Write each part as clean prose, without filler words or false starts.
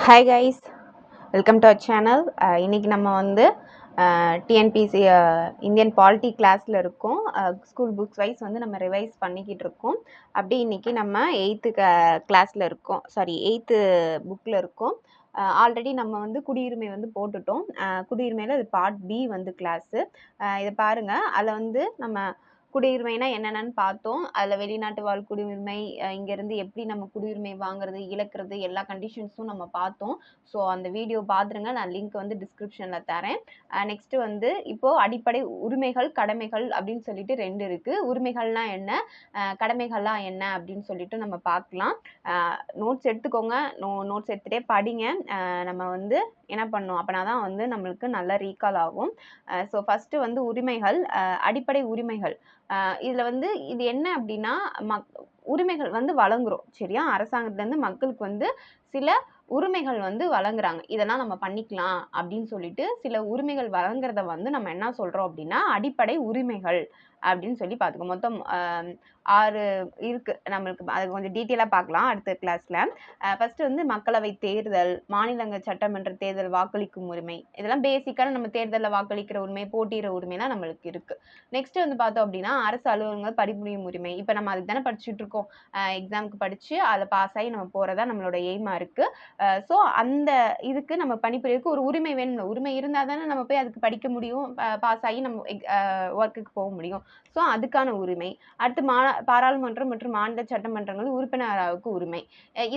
Hi guys, welcome to our channel. இன்றைக்கி நம்ம வந்து டிஎன்பிசி இந்தியன் பாலிட்டி கிளாஸில் இருக்கோம். ஸ்கூல் புக்ஸ் வைஸ் வந்து நம்ம ரிவைஸ் பண்ணிக்கிட்டு இருக்கோம். அப்படி இன்றைக்கி நம்ம எயித்து கிளாஸில் இருக்கோம், எயித்து புக்கில் இருக்கோம். ஆல்ரெடி நம்ம வந்து குடியுரிமை வந்து போட்டுட்டோம். குடியுரிமையில் இது பார்ட் பி வந்து கிளாஸு. இதை பாருங்கள், அதில் வந்து நம்ம குடியுரிமைனா என்னென்னு பார்த்தோம். அதில் வெளிநாட்டு வாழ் குடியுரிமை, இங்கேருந்து எப்படி நம்ம குடியுரிமை வாங்குறது, இழக்கிறது, எல்லா கண்டிஷன்ஸும் நம்ம பார்த்தோம். ஸோ அந்த வீடியோ பார்த்துருங்க, நான் லிங்க் வந்து டிஸ்கிரிப்ஷனில் தரேன். நெக்ஸ்ட்டு வந்து இப்போது அடிப்படை உரிமைகள், கடமைகள் அப்படின்னு சொல்லிட்டு 2 இருக்குது. உரிமைகள்லாம் என்ன, கடமைகள்லாம் என்ன அப்படின்னு சொல்லிட்டு நம்ம பார்க்கலாம். நோட்ஸ் எடுத்துக்கோங்க, நோட்ஸ் எடுத்துகிட்டே படிங்க. நம்ம வந்து என்ன பண்ணணும் அப்படின்னா தான் வந்து நம்மளுக்கு நல்லா ரீகால் ஆகும். ஸோ ஃபஸ்ட்டு வந்து உரிமைகள், அடிப்படை உரிமைகள். இதில் வந்து இது என்ன அப்படின்னா, உரிமைகள் வந்து வழங்குறோம் சரியா. அரசாங்கத்துலேருந்து மக்களுக்கு வந்து சில உரிமைகள் வந்து வழங்குறாங்க. இதெல்லாம் நம்ம பண்ணிக்கலாம் அப்படின்னு சொல்லிட்டு சில உரிமைகள் வழங்குறத வந்து நம்ம என்ன சொல்கிறோம் அப்படின்னா அடிப்படை உரிமைகள் அப்படின்னு சொல்லி பார்த்துக்கோ. மொத்தம் 6 இருக்குது நம்மளுக்கு. அது கொஞ்சம் டீட்டெயிலாக பார்க்கலாம் அடுத்த கிளாஸில். ஃபஸ்ட்டு வந்து மக்களவை தேர்தல், மாநிலங்கள் சட்டமன்ற தேர்தல், வாக்களிக்கும் உரிமை, இதெல்லாம் பேசிக்கான நம்ம தேர்தலில் வாக்களிக்கிற உரிமை, போட்டியிட உரிமைலாம் நம்மளுக்கு இருக்குது. நெக்ஸ்ட்டு வந்து பார்த்தோம் அப்படின்னா அரசு அலுவலகங்கள் பணிபுரியும் உரிமை. இப்போ நம்ம அதுக்கு தானே படிச்சுட்டு இருக்கோம். எக்ஸாமுக்கு படித்து அதில் பாஸ் ஆகி நம்ம போகிறதா நம்மளோட எய்மாக இருக்குது. ஸோ அந்த இதுக்கு நம்ம பணிபுரியறதுக்கு ஒரு உரிமை வேணும். உரிமை இருந்தால் தானே நம்ம போய் அதுக்கு படிக்க முடியும், பாஸ் ஆகி நம்ம ஒர்க்குக்கு போக முடியும். ஸோ அதுக்கான உரிமை. அடுத்து பாராளுமன்றம் மற்றும் மாநில சட்டமன்றங்கள் உறுப்பினராவுக்கு உரிமை.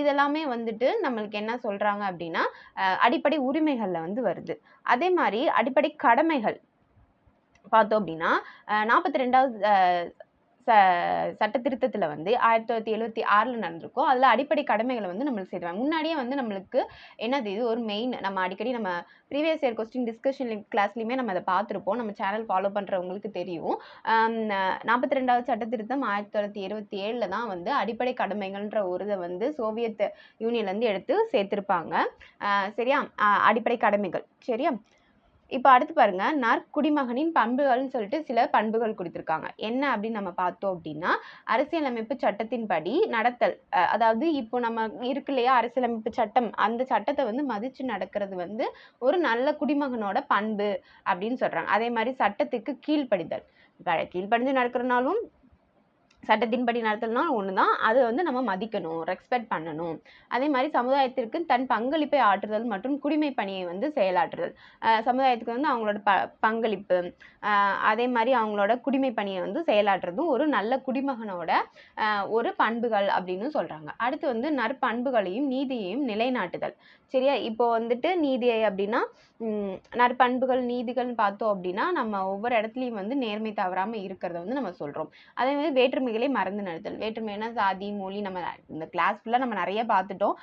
இதெல்லாமே வந்துட்டு நம்மளுக்கு என்ன சொல்கிறாங்க அப்படின்னா அடிப்படை உரிமைகளில் வந்து வருது. அதே மாதிரி அடிப்படை கடமைகள் பார்த்தோம் அப்படின்னா 42வது சட்ட திருத்தத்தில் வந்து 1976 நடந்திருக்கும். அதில் அடிப்படை கடமைகளை வந்து நம்மளுக்கு செய்வாங்க. முன்னாடியே வந்து நம்மளுக்கு என்னது, இது ஒரு மெயின், நம்ம அடிக்கடி நம்ம ப்ரீவியஸ் இயர் கொஸ்டின் டிஸ்கஷன் கிளாஸ்லையுமே நம்ம அதை பார்த்துருப்போம். நம்ம சேனல் ஃபாலோ பண்ணுறவங்களுக்கு தெரியும். 42வது சட்ட திருத்தம் 1977 தான் வந்து அடிப்படை கடமைகள்ன்ற ஒரு இதை வந்து சோவியத் யூனியன்லேருந்து எடுத்து சேர்த்துருப்பாங்க சரியா. அடிப்படை கடமைகள் சரியா. இப்போ அடுத்து பாருங்க, நற்குடிமகனின் பண்புகள்னு சொல்லிட்டு சில பண்புகள் கொடுத்துருக்காங்க. என்ன அப்படின்னு நம்ம பார்த்தோம் அப்படின்னா அரசியலமைப்பு சட்டத்தின்படி நடத்தல். அதாவது இப்போ நம்ம இருக்கு இல்லையா அரசியலமைப்பு சட்டம், அந்த சட்டத்தை வந்து மதிச்சு நடக்கிறது வந்து ஒரு நல்ல குடிமகனோட பண்பு அப்படின்னு சொல்றாங்க. அதே மாதிரி சட்டத்துக்கு கீழ்ப்படிதல். கீழ்ப்படிஞ்சு நடக்கிறனாலும் சட்டத்தின்படி நடத்தலாம் ஒன்று தான். அதை வந்து நம்ம மதிக்கணும், ரெஸ்பெக்ட் பண்ணணும். அதே மாதிரி சமுதாயத்திற்கு தன் பங்களிப்பை ஆற்றுதல் மற்றும் குடிமை பணியை வந்து செயலாற்றுதல். சமுதாயத்துக்கு வந்து அவங்களோட பங்களிப்பு, அதே மாதிரி அவங்களோட குடிமை பணியை வந்து செயலாற்றுறதும் ஒரு நல்ல குடிமகனோட ஒரு பண்புகள் அப்படின்னு சொல்கிறாங்க. அடுத்து வந்து நற்பண்புகளையும் நீதியையும் நிலைநாட்டுதல் சரியா. இப்போ வந்துட்டு நீதி அப்படின்னா நற்பண்புகள் நீதிகள்னு பார்த்தோம் அப்படின்னா நம்ம ஒவ்வொரு இடத்துலையும் வந்து நேர்மை தவறாமல் இருக்கிறத வந்து நம்ம சொல்கிறோம். அதே மாதிரி வேற்றுமைகளை மறந்து நடத்தல். வேற்றுமைனா சாதி, மொழி, நம்ம இந்த கிளாஸ் ஃபுல்லாக நம்ம நிறைய பார்த்துட்டோம்.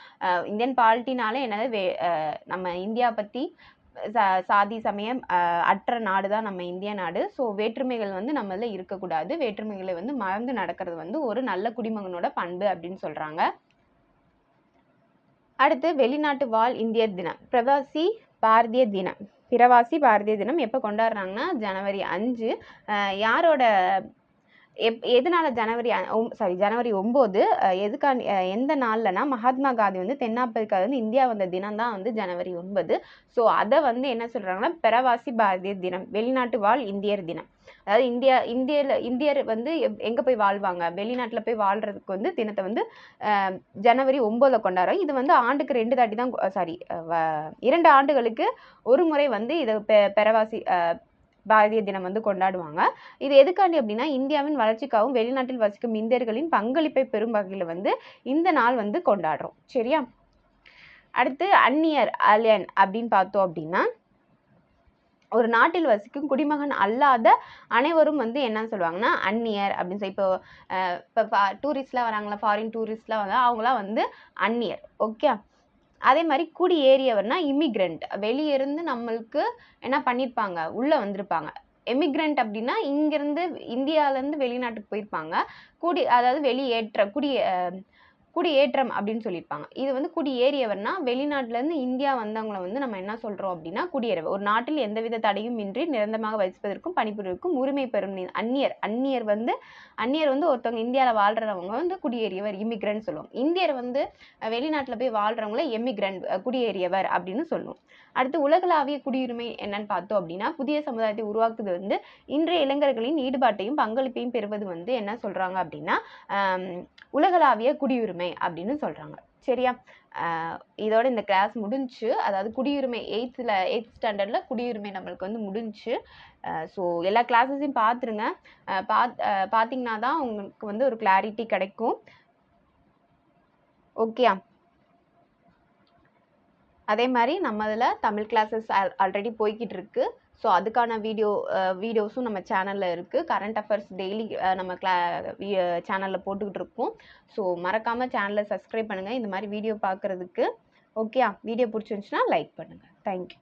இந்தியன் பாலிட்டினாலே என்னது, நம்ம இந்தியா பற்றி சாதி சமயம் அற்ற நாடு தான் நம்ம இந்திய நாடு. ஸோ வேற்றுமைகள் வந்து நம்மள இருக்கக்கூடாது. வேற்றுமைகளை வந்து மறந்து நடக்கிறது வந்து ஒரு நல்ல குடிமகனோட பண்பு அப்படின்னு சொல்கிறாங்க. அடுத்து வெளிநாட்டு வாழ் இந்தியர் தினம், பிரவாசி பாரதிய தினம். பிரவாசி பாரதிய தினம் எப்போ கொண்டாடுறாங்கன்னா ஜனவரி 5. யாரோட எதனால ஜனவரி 9 எதுக்கான எந்த நாள்லனா மகாத்மா காந்தி வந்து தென்னாப்பிரிக்கால வந்து இந்தியா வந்த தினம் தான் வந்து ஜனவரி 9. ஸோ அதை வந்து என்ன சொல்கிறாங்கன்னா பிரவாசி பாரதிய தினம், வெளிநாட்டு வாழ் இந்தியர் தினம். அதாவது இந்தியர் வந்து எங்கே போய் வாழ்வாங்க, வெளிநாட்டில் போய் வாழ்கிறதுக்கு வந்து தினத்தை வந்து ஜனவரி 9 கொண்டாடுறோம். இது வந்து ஆண்டுக்கு 2 தாட்டி தான் 2 ஆண்டுகளுக்கு ஒரு முறை வந்து இதை பிரவாசி பாரதிய தினம் வந்து கொண்டாடுவாங்க. இது எதுக்காண்டி அப்படின்னா இந்தியாவின் வளர்ச்சிக்காகவும் வெளிநாட்டில் வசிக்கும் இந்தியர்களின் பங்களிப்பை பெறும் வகையில் வந்து இந்த நாள் வந்து கொண்டாடுறோம் சரியா. அடுத்து அந்நியர் அலியன் அப்படின்னு பார்த்தோம் அப்படின்னா ஒரு நாட்டில் வசிக்கும் குடிமகன் அல்லாத அனைவரும் வந்து என்ன சொல்லுவாங்கன்னா அந்நியர் அப்படின்னு சொல்லி. இப்போ டூரிஸ்ட்லாம் வராங்களா, ஃபாரின் டூரிஸ்ட்லாம் வந்து அவங்களாம் வந்து அந்நியர் ஓகே. அதே மாதிரி குடியேறியவர்னா இமிக்ரெண்ட், வெளியிருந்து நம்மளுக்கு என்ன பண்ணியிருப்பாங்க, உள்ளே வந்திருப்பாங்க. எமிக்ரெண்ட் அப்படின்னா இங்கேருந்து இந்தியாவிலேருந்து வெளிநாட்டுக்கு போயிருப்பாங்க. அதாவது வெளியேற்ற குடியேற்றம் அப்படின்னு சொல்லியிருப்பாங்க. இது வந்து குடியேறியவர்னா வெளிநாட்டிலேருந்து இந்தியா வந்தவங்கள வந்து நம்ம என்ன சொல்கிறோம் அப்படின்னா குடியேறவர். ஒரு நாட்டில் எந்தவித தடையும் இன்றி நிரந்தரமாக வசிப்பதற்கும் பணிபுரிவதற்கும் உரிமை பெறும் அந்நியர். அந்நியர் வந்து ஒருத்தவங்க இந்தியாவில் வாழ்றவங்க வந்து குடியேறியவர், இமிகிரண்ட் சொல்லுவோம். இந்தியர் வந்து வெளிநாட்டில் போய் வாழ்றவங்கள எமிகிரண்ட், குடியேறியவர் அப்படின்னு சொல்லுவோம். அடுத்து உலகளாவிய குடியுரிமை என்னன்னு பார்த்தோம் அப்படின்னா புதிய சமுதாயத்தை உருவாக்குது வந்து இன்றைய இளைஞர்களின் ஈடுபாட்டையும் பங்களிப்பையும் பெறுவது வந்து என்ன சொல்றாங்க அப்படின்னா உலகளாவிய குடியுரிமை அப்படின்னு சொல்றாங்க. சரியா? இதோட இந்த கிளாஸ் முடிஞ்சு. அதாவது குடியுரிமை 8th ஸ்டாண்டர்ட்ல குடியுரிமை நம்மளுக்கு வந்து முடிஞ்சு. ஸோ எல்லா கிளாஸஸையும் பார்த்துருங்க. பார்த்தீங்கன்னா தான் உங்களுக்கு வந்து ஒரு கிளாரிட்டி கிடைக்கும். ஓகேயா? அதே மாதிரி நம்ம இதில் தமிழ் கிளாஸஸ் ஆல்ரெடி போய்கிட்டு இருக்கு. ஸோ அதுக்கான வீடியோஸும் நம்ம சேனலில் இருக்குது. கரண்ட் அஃபேர்ஸ் டெய்லி நம்ம சேனலில் போட்டுக்கிட்டு இருக்கோம். ஸோ மறக்காமல் சேனலை சப்ஸ்கிரைப் பண்ணுங்கள் இந்த மாதிரி வீடியோ பார்க்குறதுக்கு. ஓகேயா? வீடியோ பிடிச்சிருந்துச்சுன்னா லைக் பண்ணுங்கள். தேங்க்யூ.